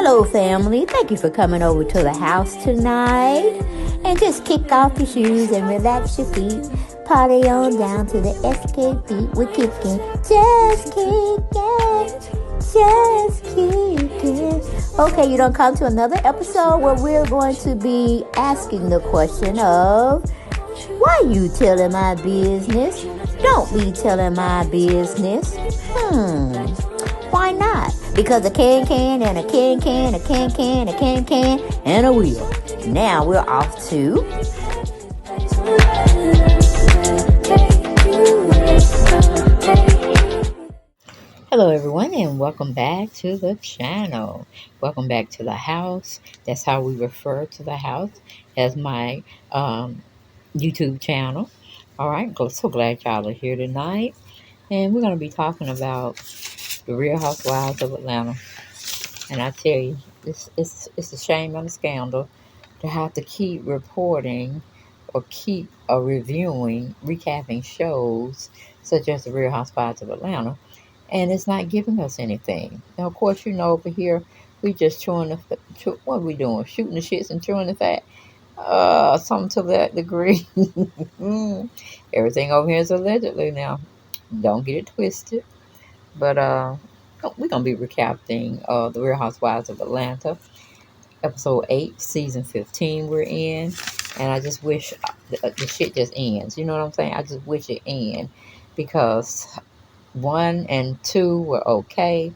Hello, family. Thank you for coming over to the house tonight. And just kick off your shoes and relax your feet. Party on down to the SK beat. We're kicking, just kicking, just kicking. Okay, you don't come to another episode where we're going to be asking the question of, why you telling my business? Don't be telling my business. Why not? Because a can and a can, a can, and a wheel. Now we're off to... Hello everyone, and welcome back to the channel. Welcome back to the house. That's how we refer to the house, as my YouTube channel. All right, so glad y'all are here tonight. And we're going to be talking about the Real Housewives of Atlanta. And I tell you, it's a shame and a scandal to have to keep reporting or keep recapping shows such as the Real Housewives of Atlanta. And it's not giving us anything. Now, of course, over here, we just what are we doing? Shooting the shits and chewing the fat? Something to that degree. Everything over here is allegedly now. Don't get it twisted. But we're going to be recapping the Real Housewives of Atlanta, episode 8, season 15 we're in. And I just wish the shit just ends. You know what I'm saying? I just wish it ends. Because 1 and 2 were okay.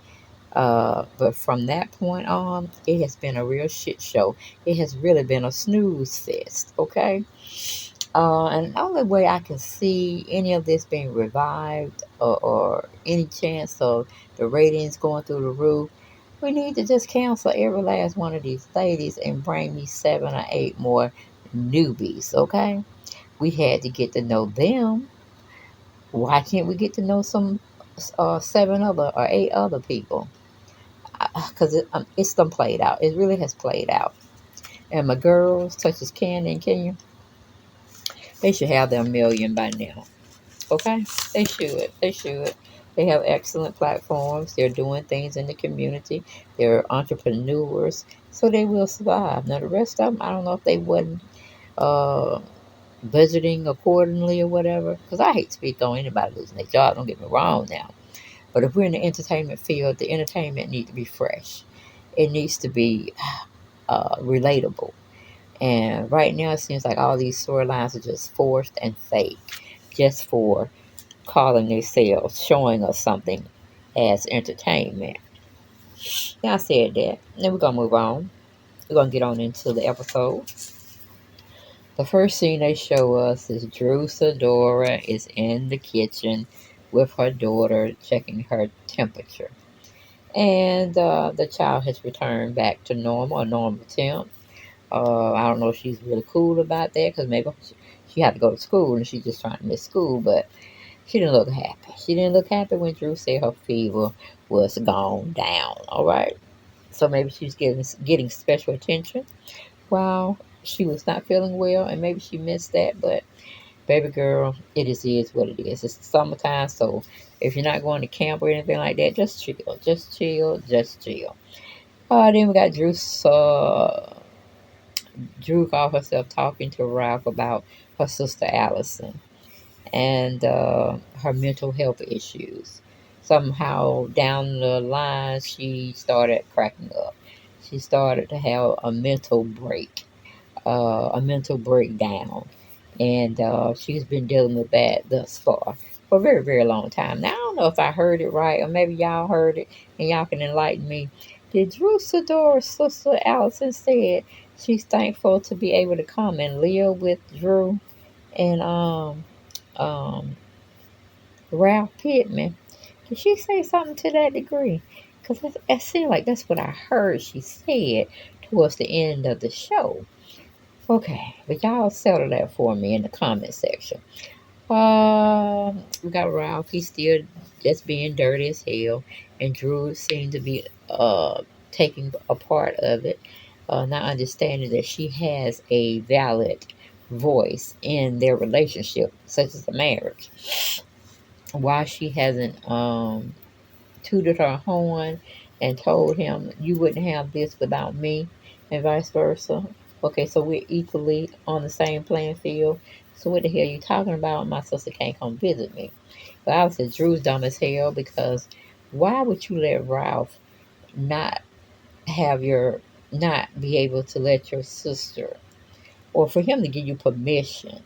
But from that point on, it has been a real shit show. It has really been a snooze fest, okay? And the only way I can see any of this being revived or any chance of the ratings going through the roof, we need to just cancel every last one of these ladies and bring me 7 or 8 more newbies, okay? We had to get to know them. Why can't we get to know some 7 other or 8 other people? Because it's done played out. It really has played out. And my girls, such as Candy and Kenya, they should have their million by now. Okay? They should. They have excellent platforms. They're doing things in the community. They're entrepreneurs. So they will survive. Now, the rest of them, I don't know if they wasn't budgeting accordingly or whatever. Because I hate to speak on anybody losing their job. Don't get me wrong now. But if we're in the entertainment field, the entertainment needs to be fresh. It needs to be relatable. And right now, it seems like all these storylines are just forced and fake, just for calling themselves, showing us something as entertainment. Now I said that. Then we're going to move on. We're going to get on into the episode. The first scene they show us is Drew Sidora is in the kitchen with her daughter checking her temperature. And the child has returned back to normal, a normal temp. I don't know if she's really cool about that, because maybe she had to go to school and she's just trying to miss school, but she didn't look happy. She didn't look happy when Drew said her fever was gone down, all right? So maybe she's getting special attention while she was not feeling well, and maybe she missed that, but baby girl, it is what it is. It's the summertime, so if you're not going to camp or anything like that, just chill. Then we got Drew called herself talking to Ralph about her sister Allison and her mental health issues. Somehow down the line, she started cracking up. She started to have a mental breakdown. And she's been dealing with that thus far for a very, very long time. Now, I don't know if I heard it right, or maybe y'all heard it, and y'all can enlighten me. Did Drew Sidora's sister Allison said she's thankful to be able to come and live with Drew and Ralph Pittman? Did she say something to that degree? Because it seemed like that's what I heard she said towards the end of the show. Okay, but y'all settle that for me in the comment section. We got Ralph. He's still just being dirty as hell, and Drew seemed to be taking a part of it, not understanding that she has a valid voice in their relationship, such as a marriage. Why she hasn't tooted her horn and told him you wouldn't have this without me, and vice versa. Okay, so we're equally on the same playing field. So what the hell you talking about? My sister can't come visit me. But I said Drew's dumb as hell because why would you let Ralph not have your not be able to let your sister or for him to give you permission,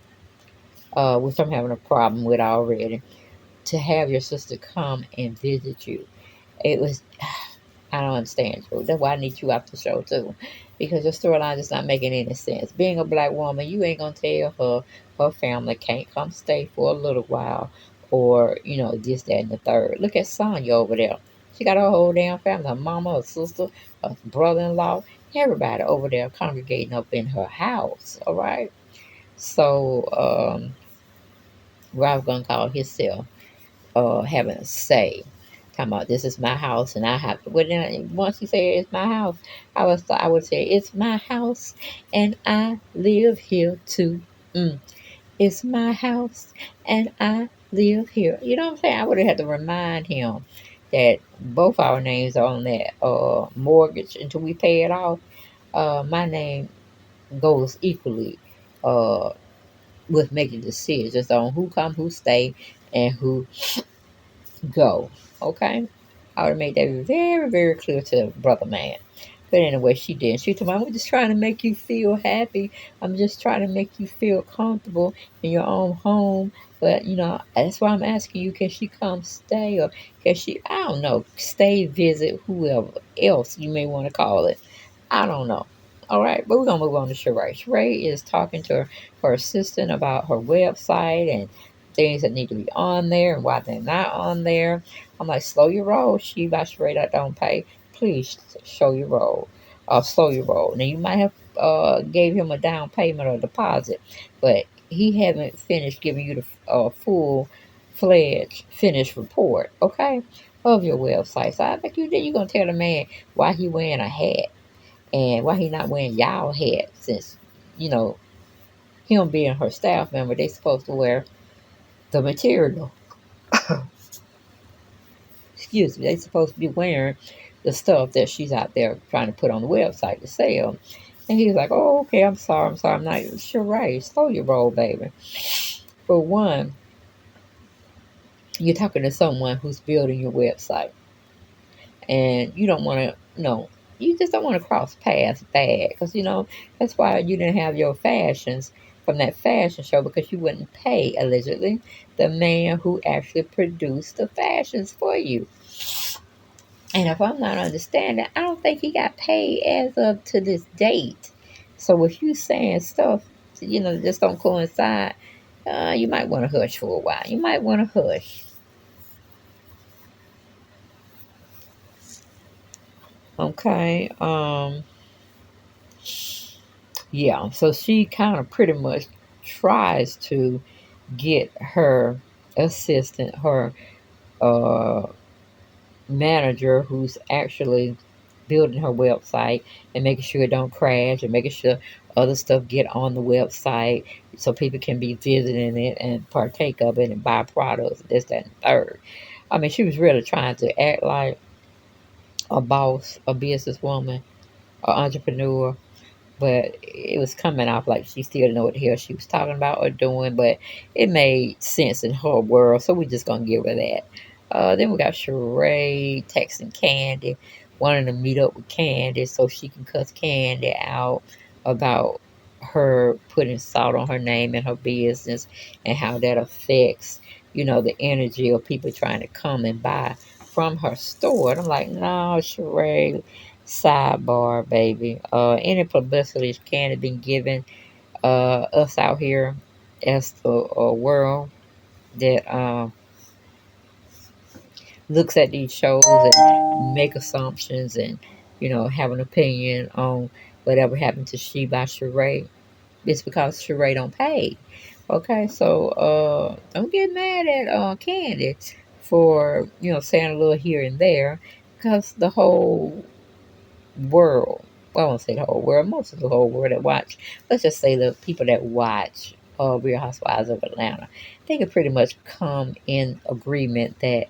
which I'm having a problem with already, to have your sister come and visit you. It was I don't understand you. That's why I need you out the show too. Because your storyline is not making any sense. Being a black woman, you ain't gonna tell her family can't come stay for a little while or, this, that, and the third. Look at Sonya over there. She got her whole damn family, her mama, her sister, her brother in law, everybody over there congregating up in her house. All right. So Ralph gonna call himself having a say. Talking about this is my house and I have to. Well, then once you say it's my house, I would say it's my house and I live here too. Mm. It's my house and I live here. You know what I'm saying? I would have had to remind him that both our names are on that mortgage until we pay it off. My name goes equally uh, with making decisions on who come, who stay, and who go. Okay? I would have made that very, very clear to brother man. But anyway, she did. She told me, I'm just trying to make you feel happy. I'm just trying to make you feel comfortable in your own home. But, that's why I'm asking you, can she come stay? Or can she, I don't know, stay, visit, whoever else you may want to call it. I don't know. All right, but we're gonna move on to Sheree. Sheree is talking to her assistant about her website and things that need to be on there and why they're not on there. I'm like, slow your roll. She by Sheree that don't pay. Please show your roll. Slow your roll. Now you might have gave him a down payment or deposit, but he haven't finished giving you the full fledged finished report, okay, of your website. So I bet you're gonna tell the man why he wearing a hat and why he not wearing y'all hat since, you know, him being her staff member, they supposed to wear the material. Excuse me, they supposed to be wearing the stuff that she's out there trying to put on the website to sell. And he was like, oh, okay, I'm sorry, I'm not even sure right. Slow your roll, baby. For one, you're talking to someone who's building your website. And you don't want to, you just don't want to cross paths bad because that's why you didn't have your fashions from that fashion show because you wouldn't pay allegedly the man who actually produced the fashions for you. And if I'm not understanding, I don't think he got paid as of to this date. So if you saying stuff, just don't coincide, you might want to hush for a while. You might want to hush. Okay. Yeah, so she kind of pretty much tries to get her assistant, her uh, manager, who's actually building her website and making sure it don't crash and making sure other stuff get on the website so people can be visiting it and partake of it and buy products, this, that, and third. I mean, she was really trying to act like a boss, a businesswoman, an entrepreneur, but it was coming off like she still didn't know what the hell she was talking about or doing, but it made sense in her world, so we just gonna give her that. Then we got Sheree texting Candy, wanting to meet up with Candy so she can cuss Candy out about her putting salt on her name and her business and how that affects, the energy of people trying to come and buy from her store. And I'm like, no, Sheree, sidebar, baby. Any publicity can have been given us out here as the world that looks at these shows and make assumptions and have an opinion on whatever happened to She by Sheree. It's because Sheree don't pay. Okay, so don't get mad at Candy for saying a little here and there because the whole world. Well, I won't say the whole world. Most of the whole world that watch. Let's just say the people that watch Real Housewives of Atlanta. They can pretty much come in agreement that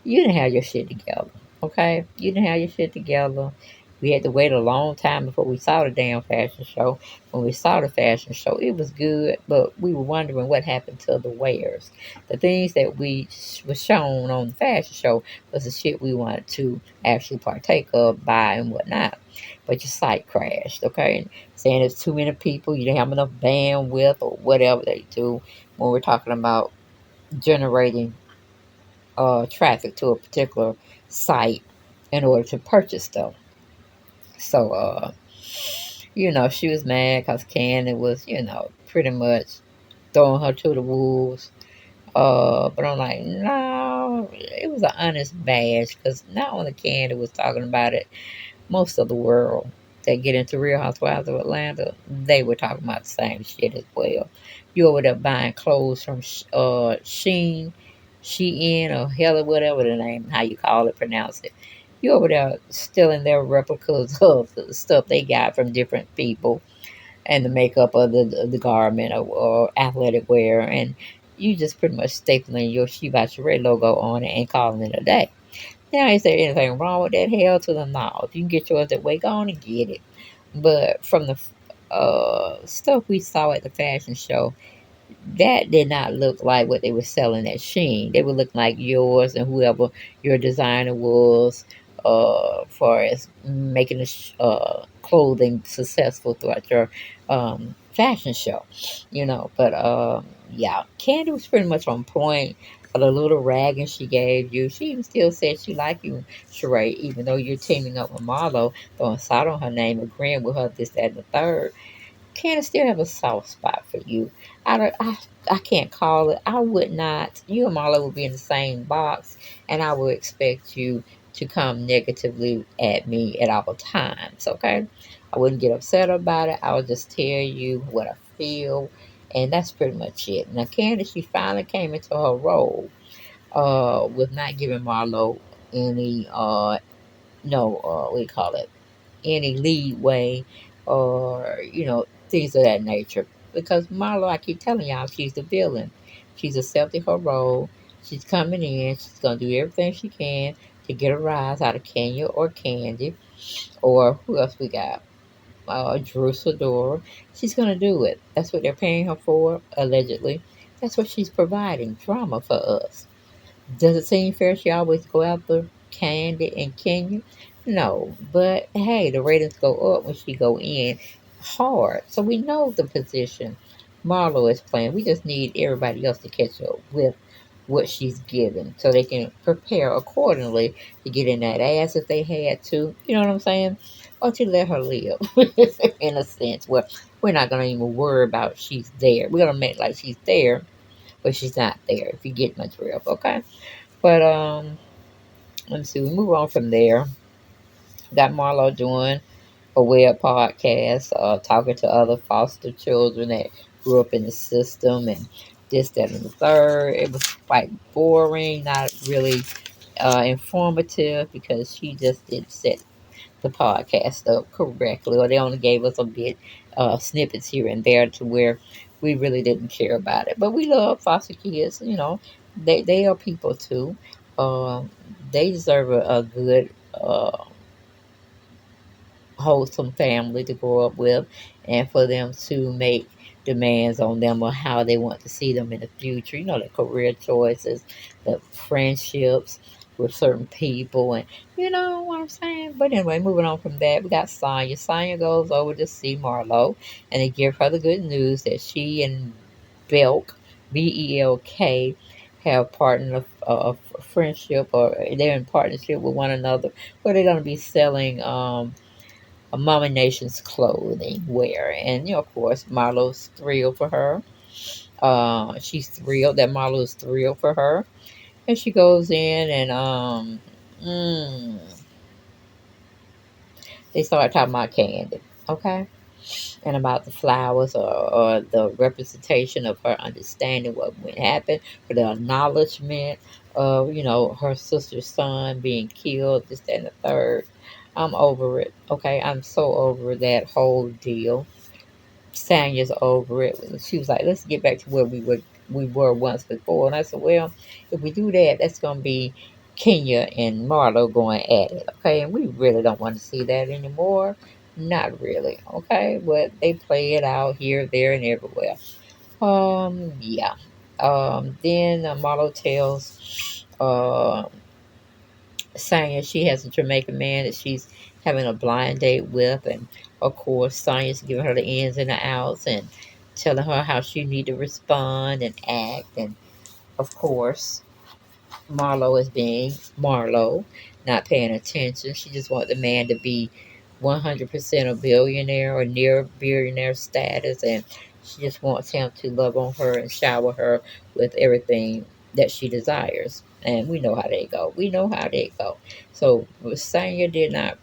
you didn't have your shit together. Okay, you didn't have your shit together. We had to wait a long time before we saw the damn fashion show. When we saw the fashion show, it was good, but we were wondering what happened to the wares. The things that we was shown on the fashion show was the shit we wanted to actually partake of, buy, and whatnot. But your site crashed, okay? Saying there's too many people, you didn't have enough bandwidth, or whatever they do when we're talking about generating traffic to a particular site in order to purchase stuff. So, she was mad because Candy was, pretty much throwing her to the wolves. But I'm like, no, it was an honest bash because not only Candy was talking about it, most of the world that get into Real Housewives of Atlanta, they were talking about the same shit as well. You over there buying clothes from Shein or Hella, whatever the name, how you call it, pronounce it. You over there stealing their replicas of the stuff they got from different people and the makeup of the garment or athletic wear, and you just pretty much stapling your She About Your Red logo on it and calling it a day. Now, is there anything wrong with that? Hell to the no. If you can get yours that way, go on and get it. But from the stuff we saw at the fashion show, that did not look like what they were selling at Sheen. They would look like yours and whoever your designer was, far as making the clothing successful throughout your fashion show, But yeah, Candy was pretty much on point. For the little ragging she gave you, she even still said she liked you, Sheree, even though you're teaming up with Marlo, throwing salt on her name, agreeing with her this, that, and the third. Candace still have a soft spot for you. I can't call it. I would not. You and Marla would be in the same box, and I would expect you to come negatively at me at all times. Okay, I wouldn't get upset about it. I would just tell you what I feel, and that's pretty much it. Now, Candace, she finally came into her role, with not giving Marlo any no what do you call it, any leeway or, things of that nature. Because Marlo, I keep telling y'all, she's the villain. She's accepting her role. She's coming in. She's going to do everything she can to get a rise out of Kenya or Candy. Or who else we got? Drew Sidora. She's going to do it. That's what they're paying her for, allegedly. That's what she's providing, drama for us. Does it seem fair she always go after Candy and Kenya? No, but hey, the ratings go up when she go in hard. So we know the position Marlo is playing. We just need everybody else to catch up with what she's given so they can prepare accordingly to get in that ass if they had to. You know what I'm saying? Or to let her live in a sense where we're not going to even worry about she's there. We're going to make like she's there, but she's not there if you get my drift, okay? But let me see. We move on from there. Got Marlo doing a web podcast, talking to other foster children that grew up in the system and this, that, and the third. It was quite boring, not really informative because she just didn't set the podcast up correctly, or they only gave us a bit snippets here and there to where we really didn't care about it. But we love foster kids, they are people too. Um, they deserve a good, wholesome family to grow up with, and for them to make demands on them or how they want to see them in the future. The career choices, the friendships with certain people, and you know what I'm saying. But anyway, moving on from that, we got Sonya. Sonya goes over to see Marlo, and they give her the good news that she and Belk, Belk, have partnered a friendship, or they're in partnership with one another, where they're going to be selling a Mama Nation's clothing wear. And, of course, Marlo's thrilled for her. She's thrilled that Marlo's thrilled for her. And she goes in and they start talking about Candy, okay? And about the flowers, or the representation of her understanding what would happen, for the acknowledgement of, her sister's son being killed, this, that, and the third. I'm over it, okay? I'm so over that whole deal. Sanya's over it. She was like, let's get back to where we were once before. And I said, well, if we do that, that's going to be Kenya and Marlo going at it, okay? And we really don't want to see that anymore. Not really, okay? But they play it out here, there, and everywhere. Yeah. Then Marlo tells Sonya she has a Jamaican man that she's having a blind date with, and of course Sonya's giving her the ins and the outs and telling her how she need to respond and act, and of course Marlo is being Marlo, not paying attention. She just wants the man to be 100% a billionaire or near billionaire status, and she just wants him to love on her and shower her with everything that she desires. And we know how they go. We know how they go. So Sanya did not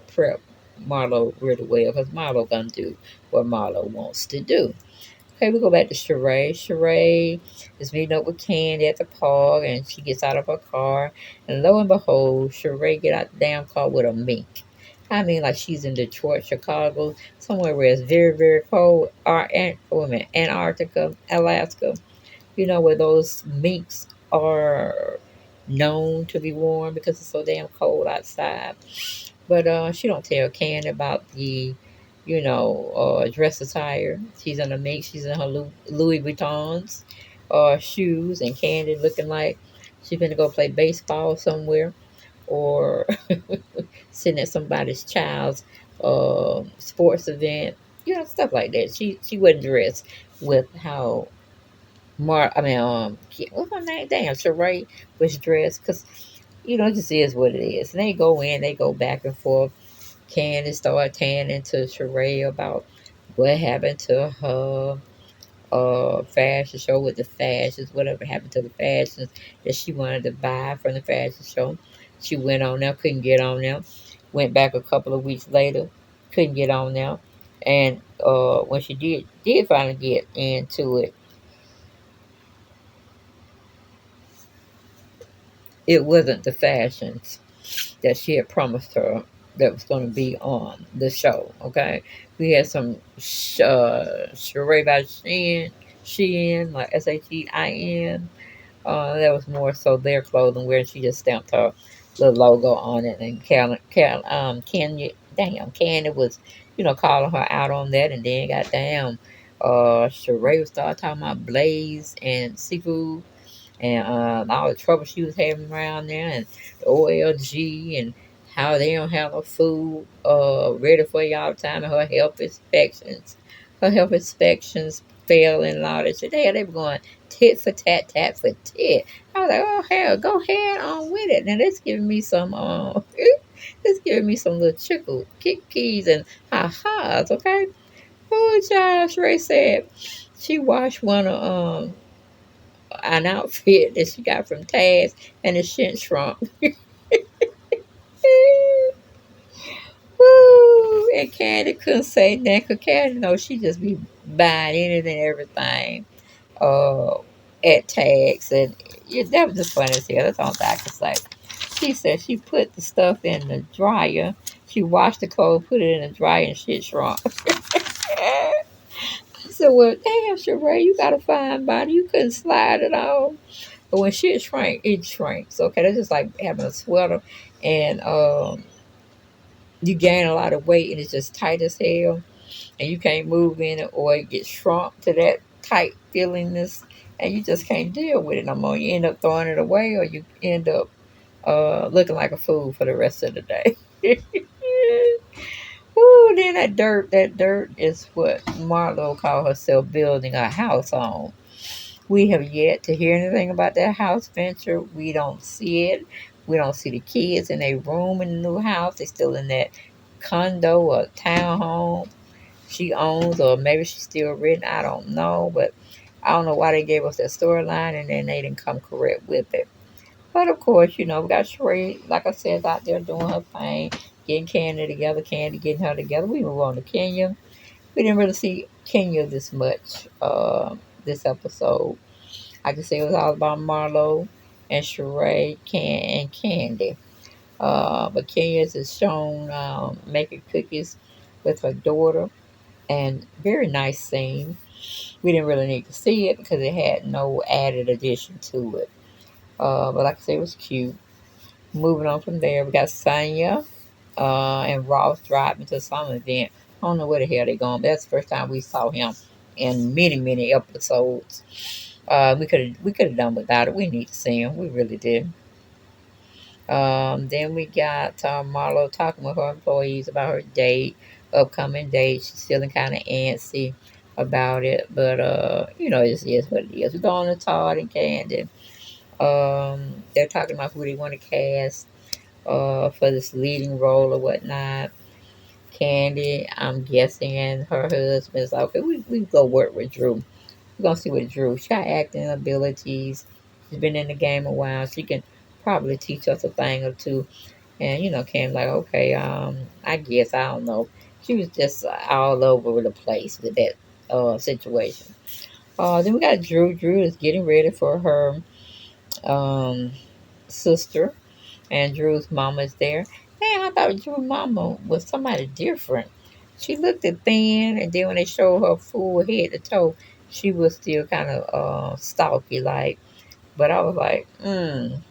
prep Marlo really well because Marlo gonna do what Marlo wants to do. Okay, we go back to Sheree. Sheree is meeting up with Candy at the park, and she gets out of her car, and lo and behold, Sheree get out the damn car with a mink. I mean, like she's in Detroit, Chicago, somewhere where it's very, very cold, or Antarctica, Alaska. You know where those minks are known to be warm because it's so damn cold outside. But she don't tell Candy about the, dress attire. She's in a mix. She's in her Louis Vuittons, shoes, and Candy looking like she's gonna go play baseball somewhere or sitting at somebody's child's sports event. Stuff like that. She wasn't dressed with how what's her name? Damn, Sheree was dressed because it just is what it is. And they go in, they go back and forth. Candace started tanning to Sheree about what happened to her fashion show with the fashions, whatever happened to the fashions that she wanted to buy from the fashion show. She went on there, couldn't get on there. Went back a couple of weeks later, couldn't get on there. And when she did finally get into it, it wasn't the fashions that she had promised her that was going to be on the show. Okay, we had some Sheree by Shein, like Shatin. That was more so their clothing where she just stamped her little logo on it, and Candy was, calling her out on that, and then got down. Sheree started talking about Blaze and seafood and all the trouble she was having around there, and the OLG, and how they don't have no food ready for you all the time, and her health inspections failing and all that shit. They were going tit for tat, tat for tit. I was like, oh hell, go ahead on with it. Now that's giving me some it's giving me some little chickle kick keys and ha-has, okay? Oh, Josh Ray said she washed one of an outfit that she got from Taz, and the shit shrunk. Woo! And Candy couldn't say that because Candy knows she just be buying anything and everything at tags. And that was just funny as hell. That's all I can say. She said she put the stuff in the dryer. She washed the clothes, put it in the dryer, and shit shrunk. I said, well, damn, Sheree, you got a fine body. You couldn't slide it on. But when shit shrinks, it shrinks. Okay, that's just like having a sweater and you gain a lot of weight and it's just tight as hell and you can't move in it, or it gets shrunk to that tight feelingness and you just can't deal with it no more. You end up throwing it away, or you end up looking like a fool for the rest of the day. Ooh, then that dirt is what Marlo called herself building a house on. We have yet to hear anything about that house venture. We don't see it. We don't see the kids in a room in the new house. They're still in that condo or townhome she owns, or maybe she's still renting. I don't know, but I don't know why they gave us that storyline and then they didn't come correct with it. But of course, we got Sheree, like I said, out there doing her thing, getting Candy together, Candy getting her together. We move on to Kenya. We didn't really see Kenya this much this episode. I can say it was all about Marlo and Sheree, and Candy. But Kenya's is shown making cookies with her daughter, and very nice scene. We didn't really need to see it because it had no added addition to it. But like I say, it was cute. Moving on from there, we got Sonya and Ross driving to some event. I don't know where the hell they going, but that's the first time we saw him in many, many episodes. We could have done without it. We need to see him. We really did. Then we got Marlo talking with her employees about her date, upcoming date. She's feeling kind of antsy about it, but it is what it is. We're going to Todd and Candy. They're talking about who they want to cast for this leading role or whatnot. Candy, I'm guessing, and her husband is like, okay, we go work with Drew. We're gonna see what Drew. She got acting abilities. She's been in the game a while. She can probably teach us a thing or two. And Cam like, okay, I guess I don't know. She was just all over the place with that situation. Then we got Drew. Drew is getting ready for her um sister, and Drew's mama is there. Man, I thought Drew's mama was somebody different. She looked at thin, and then when they showed her full head to toe, she was still kind of stalky like. But I was like, the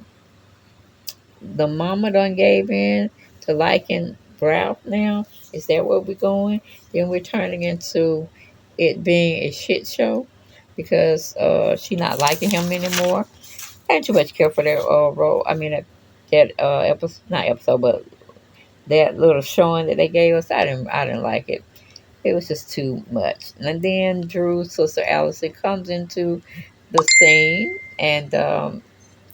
mama done gave in to liking Ralph now. Is that where we're going? Then we're turning into it being a shit show because she not liking him anymore. I didn't too much care for that role. I mean that episode, not episode, but that little showing that they gave us. I didn't like it. It was just too much. And then Drew's sister Allison comes into the scene, and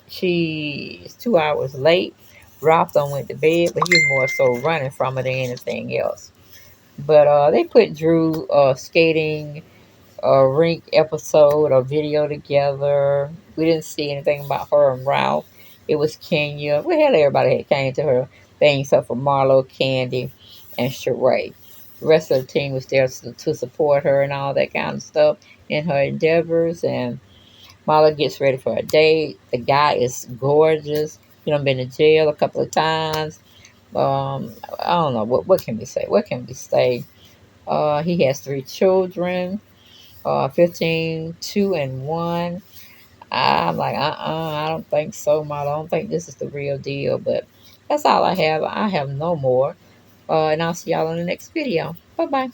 she is 2 hours late. Ralph done went to bed, but he was more so running from her than anything else. But they put Drew skating a rink episode or video together. We didn't see anything about her and Ralph. It was Kenya. We had everybody had came to her thing except for Marlo, Candy, and Sheree. The rest of the team was there to support her and all that kind of stuff in her endeavors. And Marla gets ready for a date. The guy is gorgeous. You know, been in jail a couple of times. I don't know what can we say. What can we say? He has 3 children. 15, 2, and 1. I'm like, I don't think so, Marla. I don't think this is the real deal. But that's all I have. I have no more. And I'll see y'all in the next video. Bye bye.